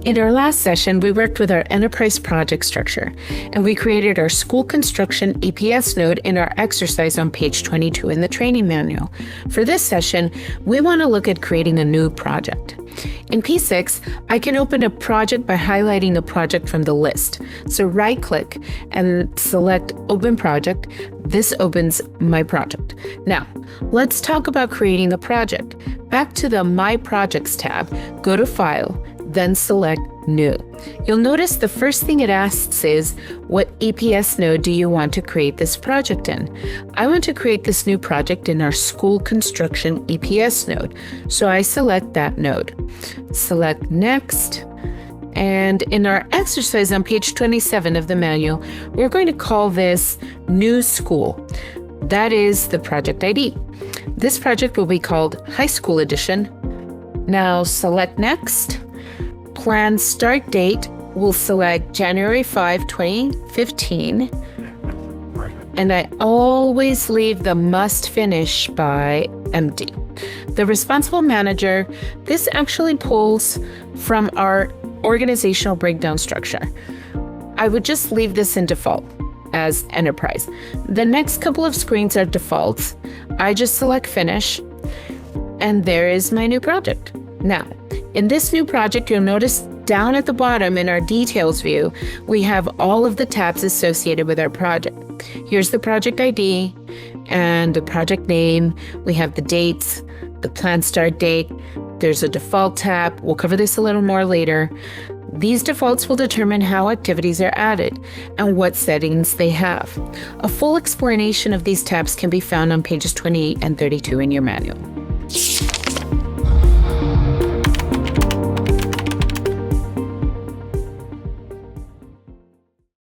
In our last session, we worked with our enterprise project structure, and we created our school construction EPS node in our exercise on page 22 in the training manual. For this session, we want to look at creating a new project. In P6, I can open a project by highlighting the project from the list. So right-click and select Open Project. This opens my project. Now, let's talk about creating the project. Back to the My Projects tab, go to File, then select New. You'll notice the first thing it asks is, what EPS node do you want to create this project in? I want to create this new project in our school construction EPS node, so I select that node. Select Next, and in our exercise on page 27 of the manual, we're going to call this New School. That is the project ID. This project will be called High School Edition. Now select Next. Planned start date, we'll select January 5, 2015. And I always leave the must finish by empty. The responsible manager, this actually pulls from our organizational breakdown structure. I would just leave this in default as enterprise. The next couple of screens are defaults. I just select finish, and there is my new project. Now, in this new project, you'll notice down at the bottom in our details view, we have all of the tabs associated with our project. Here's the project ID and the project name. We have the dates, the planned start date. There's a default tab. We'll cover this a little more later. These defaults will determine how activities are added and what settings they have. A full explanation of these tabs can be found on pages 28 and 32 in your manual.